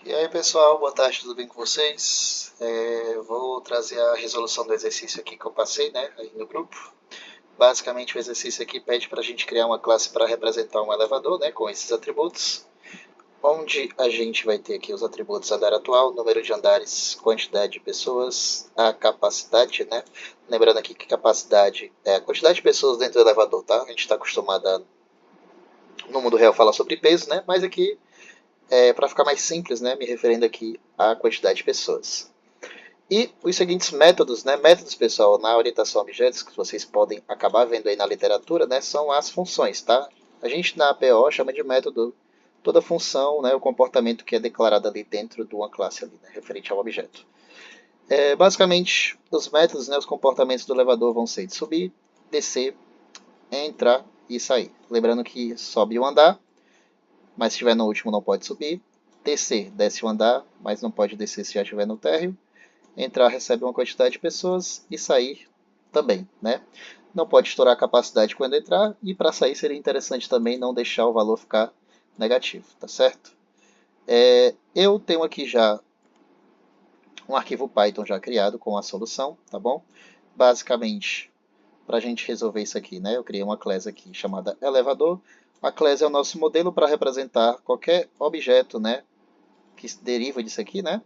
E aí pessoal, boa tarde, tudo bem com vocês? Vou trazer a resolução do exercício aqui que eu passei, né, aí no grupo. Basicamente o exercício aqui pede para a gente criar uma classe para representar um elevador, né, com esses atributos, onde a gente vai ter aqui os atributos andar atual, número de andares, quantidade de pessoas, a capacidade, né? Lembrando aqui que capacidade é a quantidade de pessoas dentro do elevador, tá? A gente está acostumado no mundo real falar sobre peso, né? Mas aqui para ficar mais simples, né, me referindo aqui à quantidade de pessoas. E os seguintes métodos, né, métodos, pessoal, na orientação a objetos, que vocês podem acabar vendo aí na literatura, né, são as funções, tá? A gente na APO chama de método toda função, né, o comportamento que é declarado ali dentro de uma classe ali, né, referente ao objeto. Basicamente, os métodos, né, os comportamentos do elevador vão ser de subir, descer, entrar e sair. Lembrando que sobe o andar, mas se estiver no último não pode subir. Descer, desce o andar, mas não pode descer se já estiver no térreo. Entrar, recebe uma quantidade de pessoas e sair também, né? Não pode estourar a capacidade quando entrar e para sair seria interessante também não deixar o valor ficar negativo, tá certo? Eu tenho aqui já um arquivo Python já criado com a solução, tá bom? Basicamente, para a gente resolver isso aqui, né? Eu criei uma classe aqui chamada elevador. A classe é o nosso modelo para representar qualquer objeto, né? Que deriva disso aqui, né?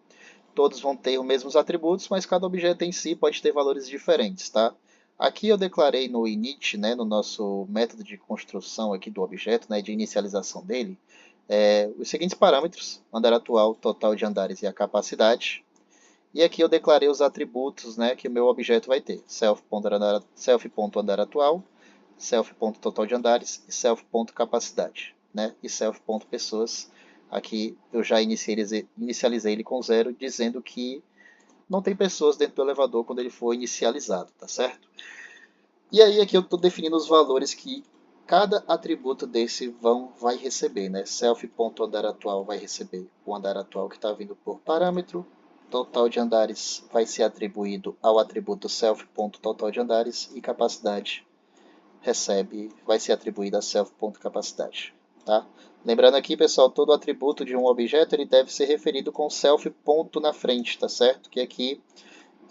Todos vão ter os mesmos atributos, mas cada objeto em si pode ter valores diferentes, tá? Aqui eu declarei no init, né, no nosso método de construção aqui do objeto, né, de inicialização dele, os seguintes parâmetros: andar atual, total de andares e a capacidade. E aqui eu declarei os atributos, né, que o meu objeto vai ter: self.andar atual, self.total de andares e self.capacidade, né, e self.pessoas. Aqui eu já inicializei ele com 0, dizendo que não tem pessoas dentro do elevador quando ele for inicializado, tá certo? E aí aqui eu estou definindo os valores que cada atributo desse vai receber, né? Self.andar atual vai receber o andar atual que está vindo por parâmetro. Total de andares vai ser atribuído ao atributo self.total de andares e capacidade vai ser atribuída a self.capacidade, tá? Lembrando aqui, pessoal, todo atributo de um objeto ele deve ser referido com self ponto na frente, tá certo? Que aqui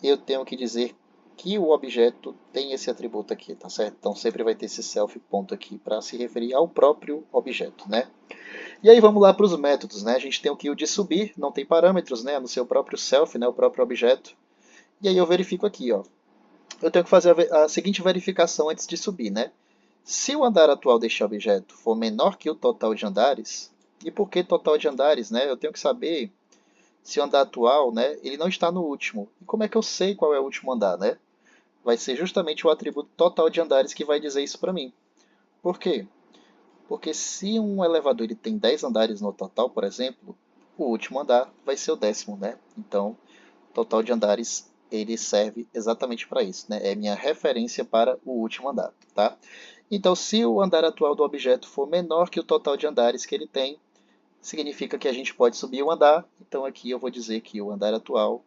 eu tenho que dizer que o objeto tem esse atributo aqui, tá certo? Então sempre vai ter esse self ponto aqui para se referir ao próprio objeto, né? E aí vamos lá para os métodos, né? A gente tem aqui o de subir, não tem parâmetros, né? No seu próprio self, né? O próprio objeto. E aí eu verifico aqui, ó. Eu tenho que fazer a seguinte verificação antes de subir, né? Se o andar atual deste objeto for menor que o total de andares, e por que total de andares, né? Eu tenho que saber se o andar atual, né, ele não está no último. E como é que eu sei qual é o último andar, né? Vai ser justamente o atributo total de andares que vai dizer isso para mim. Por quê? Porque se um elevador ele tem 10 andares no total, por exemplo, o último andar vai ser o 10º, né? Então, total de andares ele serve exatamente para isso, né? É minha referência para o último andar, tá? Então, se o andar atual do objeto for menor que o total de andares que ele tem, significa que a gente pode subir o andar. Então, aqui eu vou dizer que o andar atual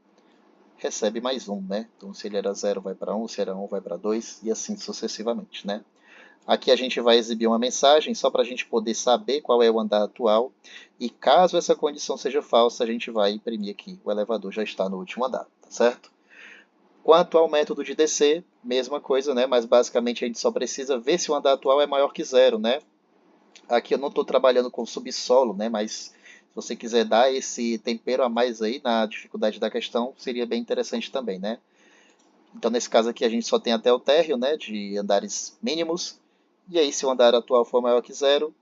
recebe mais um, né? Então, se ele era 0, vai para 1, se era 1, vai para 2 e assim sucessivamente, né? Aqui a gente vai exibir uma mensagem só para a gente poder saber qual é o andar atual e caso essa condição seja falsa, a gente vai imprimir aqui, o elevador já está no último andar, tá certo? Quanto ao método de descer, mesma coisa, né? Mas basicamente a gente só precisa ver se o andar atual é maior que 0, né? Aqui eu não estou trabalhando com subsolo, né? Mas se você quiser dar esse tempero a mais aí na dificuldade da questão, seria bem interessante também, né? Então, nesse caso aqui, a gente só tem até o térreo, né? De andares mínimos. E aí, se o andar atual for maior que 0,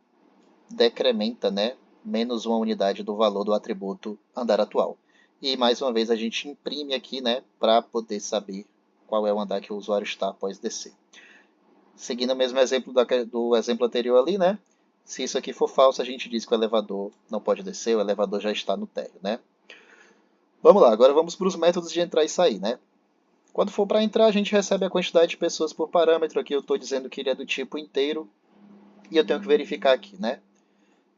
decrementa, né? Menos uma unidade do valor do atributo andar atual. E mais uma vez a gente imprime aqui, né? Para poder saber qual é o andar que o usuário está após descer. Seguindo o mesmo exemplo do exemplo anterior ali, né? Se isso aqui for falso, a gente diz que o elevador não pode descer, o elevador já está no térreo, né? Vamos lá, agora vamos para os métodos de entrar e sair, né? Quando for para entrar, a gente recebe a quantidade de pessoas por parâmetro. Aqui eu estou dizendo que ele é do tipo inteiro e eu tenho que verificar aqui, né?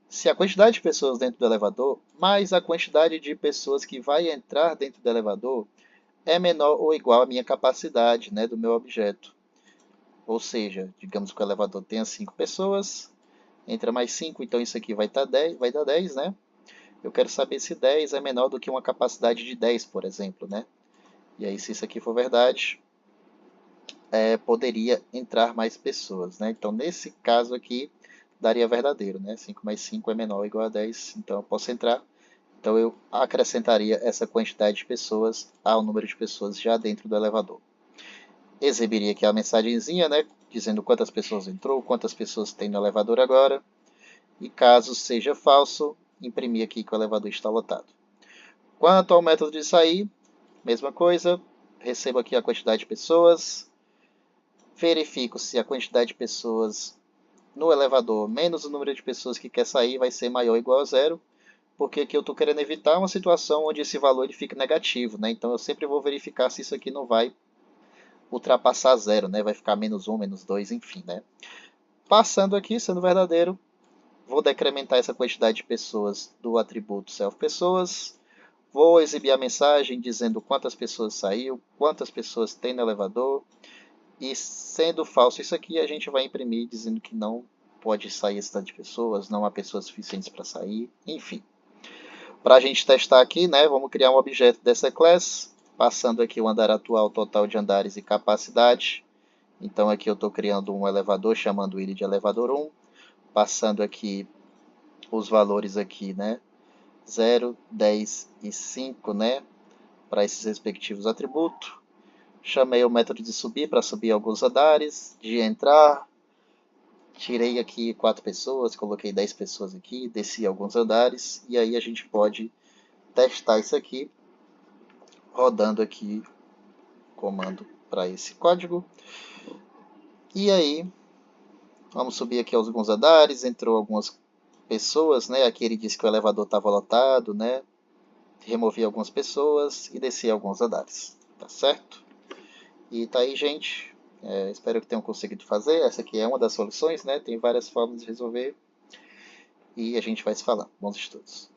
Se a quantidade de pessoas dentro do elevador mais a quantidade de pessoas que vai entrar dentro do elevador é menor ou igual à minha capacidade, né, do meu objeto. Ou seja, digamos que o elevador tenha 5 pessoas, entra mais 5, então isso aqui vai dar 10, né? eu quero saber se 10 é menor do que uma capacidade de 10, por exemplo, né? E aí, se isso aqui for verdade, poderia entrar mais pessoas, né? Então, nesse caso aqui, daria verdadeiro, né? 5 mais 5 é menor ou igual a 10, então eu posso entrar. Então, eu acrescentaria essa quantidade de pessoas ao número de pessoas já dentro do elevador. Exibiria aqui a mensagenzinha, né? Dizendo quantas pessoas entrou, quantas pessoas tem no elevador agora. E caso seja falso, imprimir aqui que o elevador está lotado. Quanto ao método de sair, mesma coisa. Recebo aqui a quantidade de pessoas. Verifico se a quantidade de pessoas no elevador menos o número de pessoas que quer sair vai ser maior ou igual a zero. Porque aqui eu estou querendo evitar uma situação onde esse valor ele fique negativo, né? Então eu sempre vou verificar se isso aqui não vai ultrapassar zero, né? Vai ficar menos 1, menos 2, enfim, né? Passando aqui, sendo verdadeiro, vou decrementar essa quantidade de pessoas do atributo self-pessoas. Vou exibir a mensagem dizendo quantas pessoas saiu, quantas pessoas tem no elevador. E sendo falso isso aqui, a gente vai imprimir dizendo que não pode sair esse tanto de pessoas, não há pessoas suficientes para sair, enfim. Para a gente testar aqui, né, vamos criar um objeto dessa class, passando aqui o andar atual, total de andares e capacidade. Então aqui eu estou criando um elevador, chamando ele de elevador 1, passando aqui os valores aqui, né, 0, 10 e 5, né, para esses respectivos atributos. Chamei o método de subir para subir alguns andares, de entrar, tirei aqui 4 pessoas, coloquei 10 pessoas aqui, desci alguns andares, e aí a gente pode testar isso aqui, rodando aqui comando para esse código. E aí, vamos subir aqui alguns andares, entrou algumas pessoas, né? Aqui ele disse que o elevador estava lotado, né? Removi algumas pessoas e desci alguns andares, tá certo? E tá aí, gente. Espero que tenham conseguido fazer. Essa aqui é uma das soluções, né? Tem várias formas de resolver. E a gente vai se falar. Bons estudos.